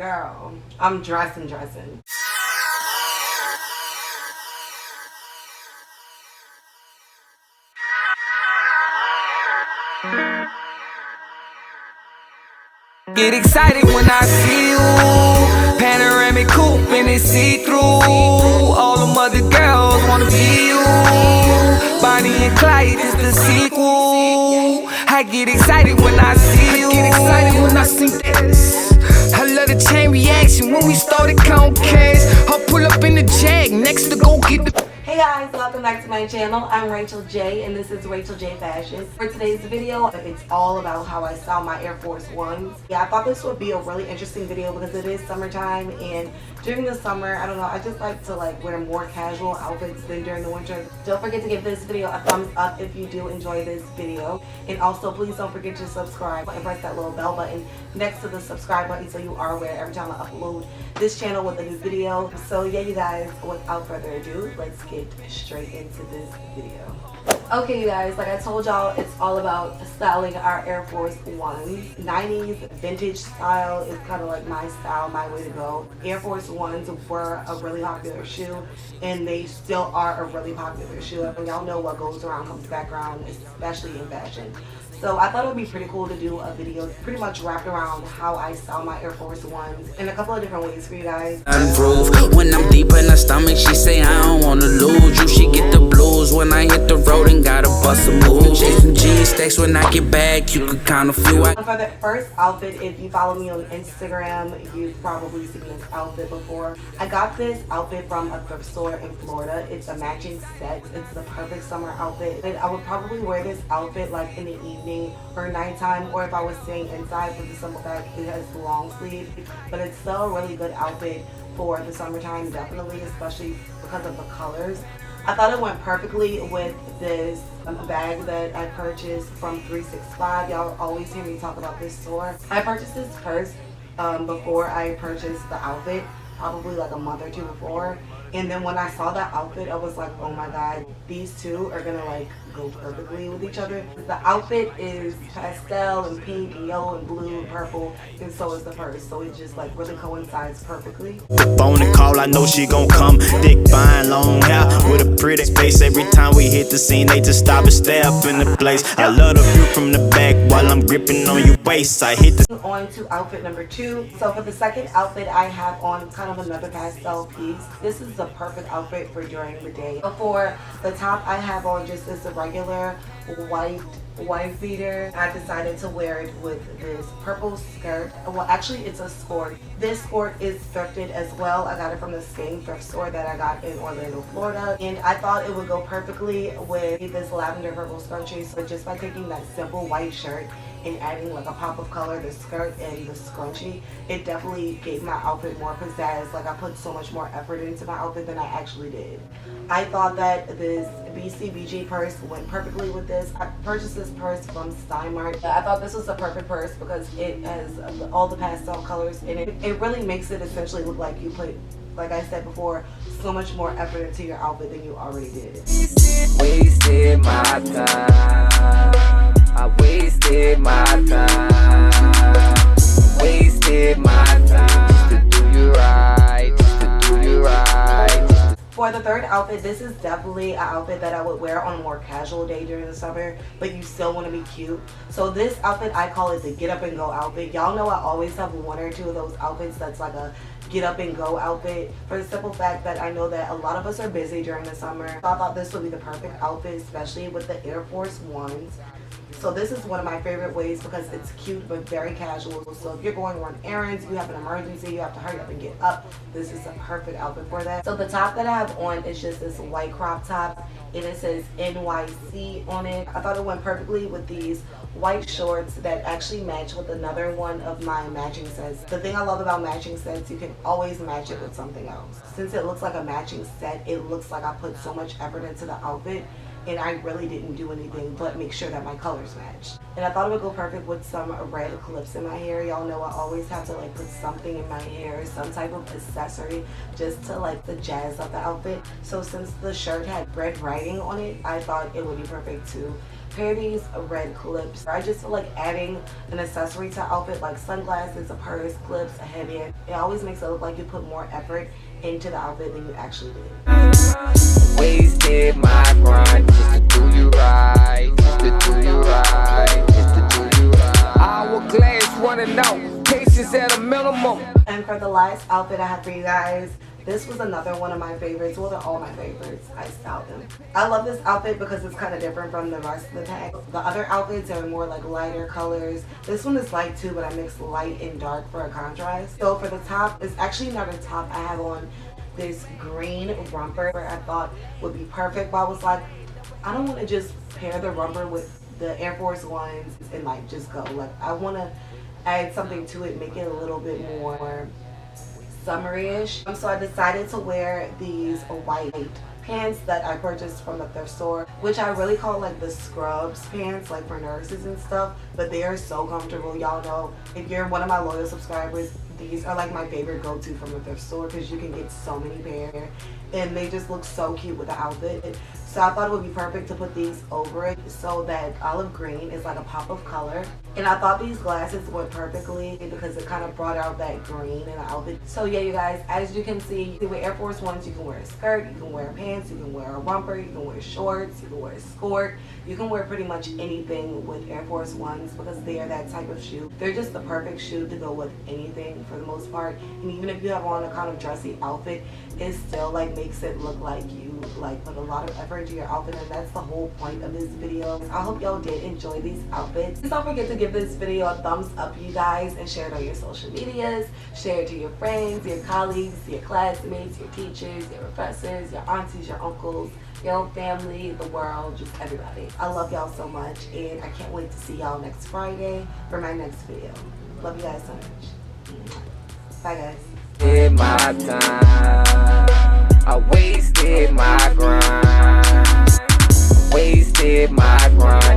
Girl, I'm dressing. Get excited when I see you. Panoramic coupe and it's see-through. All them other girls wanna be you. Bonnie and Clyde is the sequel. I get excited when I see you. I get excited when I see this. I love the chain reaction when we started counting cash. I'll pull up in the Jag next to go get the. Hey guys, welcome back to my channel. I'm Rachel J and this is Rachel J Fashion. For today's video, it's all about how I style my Air Force Ones. Yeah, I thought this would be a really interesting video because it is summertime, and during the summer, I don't know, I just like to wear more casual outfits than during the winter. Don't forget to give this video a thumbs up if you do enjoy this video. And also, please don't forget to subscribe and press that little bell button next to the subscribe button so you are aware every time I upload this channel with a new video. So yeah, you guys, without further ado, let's get straight into this video. Okay, you guys, like I told y'all, it's all about styling our Air Force Ones. 90s vintage style is kind of like my style, my way to go. Air Force Ones were a really popular shoe, and they still are a really popular shoe. I mean, y'all know what goes around comes back around, especially in fashion. So I thought it would be pretty cool to do a video pretty much wrapped around how I style my Air Force Ones in a couple of different ways for you guys. When I'm deep in her stomach, she say I don't wanna lose you. She get the blues when I hit the road and gotta bust a move. Chasing G stacks when I get back, you could count a few. For the first outfit, if you follow me on Instagram, you've probably seen this outfit before. I got this outfit from a thrift store in Florida. It's a matching set. It's the perfect summer outfit. And I would probably wear this outfit like in the evening or nighttime, or if I was staying inside, for the simple fact it has long sleeves. But it's still a really good outfit for the summertime, definitely, especially because of the colors. I thought it went perfectly with this bag that I purchased from 365. Y'all always hear me talk about this store. I purchased this purse before I purchased the outfit, probably like a month or two before. And then when I saw that outfit, I was like, oh my god, these two are gonna go perfectly with each other. The outfit is pastel and pink and yellow and blue and purple, and so is the purse. So it just really coincides perfectly. The phone and call, I know she gon' come. Thick, fine, long hair with a pretty face. Every time we hit the scene, they just stop and stare up in the place. I love the view from the back while I'm gripping on your waist. I hit the. On to outfit number 2. So for the second outfit, I have on kind of another pastel piece. This is the perfect outfit for during the day. For the top, I have on just this regular white beater. I decided to wear it with this purple skirt. Well, actually it's a skirt. This skirt is thrifted as well. I got it from the same thrift store that I got in Orlando, Florida, and I thought it would go perfectly with this lavender purple scrunchie. So just by taking that simple white shirt and adding a pop of color, the skirt and the scrunchie, it definitely gave my outfit more pizzazz. I put so much more effort into my outfit than I actually did. I thought that this BCBG purse went perfectly with this. I purchased this purse from Steinmart. I thought this was the perfect purse because it has all the pastel colors in it. It really makes it essentially look like you put, like I said before, so much more effort into your outfit than you already did. Wasted my time. I wasted my time. Wasted my time. Just to do you right. Just to do you right. For the third outfit, this is definitely an outfit that I would wear on a more casual day during the summer, but you still want to be cute. So this outfit, I call it the get up and go outfit. Y'all know I always have one or two of those outfits that's like a get up and go outfit, for the simple fact that I know that a lot of us are busy during the summer. So I thought this would be the perfect outfit, especially with the Air Force Ones. So this is one of my favorite ways because it's cute but very casual. So if you're going to run errands, you have an emergency, you have to hurry up and get up, this is a perfect outfit for that. So the top that I have on is just this white crop top, and it says NYC on it. I thought it went perfectly with these white shorts that actually match with another one of my matching sets. The thing I love about matching sets, you can always match it with something else. Since it looks like a matching set, it looks like I put so much effort into the outfit, and I really didn't do anything but make sure that my colors matched. And I thought it would go perfect with some red clips in my hair. Y'all know I always have to put something in my hair, some type of accessory, just to the jazz up the outfit. So since the shirt had red writing on it, I thought it would be perfect to pair of these red clips. I just feel like adding an accessory to outfit like sunglasses, a purse, clips, a headband, it always makes it look like you put more effort into the outfit than you actually did. Wasted my grind just to do you right, just to do you right, just to do you right. Hourglass running out, patience at a minimum. And for the last outfit I have for you guys, this was another one of my favorites. Well, they're all my favorites. I styled them. I love this outfit because it's kind of different from the rest of the pack. The other outfits are more like lighter colors. This one is light too, but I mixed light and dark for a contrast. So for the top, it's actually not a top. I have on this green romper where I thought would be perfect, but I was like, I don't want to just pair the romper with the Air Force Ones and like just go. Like I want to add something to it, make it a little bit more summer-ish. So I decided to wear these white pants that I purchased from the thrift store, which I really call like the scrubs pants, like for nurses and stuff, but they are so comfortable. Y'all know, if you're one of my loyal subscribers, these are like my favorite go-to from the thrift store because you can get so many pairs and they just look so cute with the outfit. So I thought it would be perfect to put these over it so that olive green is like a pop of color. And I thought these glasses went perfectly because it kind of brought out that green in the outfit. So yeah, you guys, as you can see, you can wear Air Force Ones, you can wear a skirt, you can wear pants, you can wear a romper, you can wear shorts, you can wear a skirt. You can wear pretty much anything with Air Force Ones because they are that type of shoe. They're just the perfect shoe to go with anything for the most part. And even if you have on a kind of dressy outfit, it still like makes it look like you like put a lot of effort into your outfit, and that's the whole point of this video. I hope y'all did enjoy these outfits. Please don't forget to give this video a thumbs up, you guys, and share it on your social medias. Share it to your friends, your colleagues, your classmates, your teachers, your professors, your aunties, your uncles, your own family, the world, just everybody. I love y'all so much, and I can't wait to see y'all next Friday for my next video. Love you guys so much. Bye guys. Wasted my time, I wasted my grind, wasted my grind.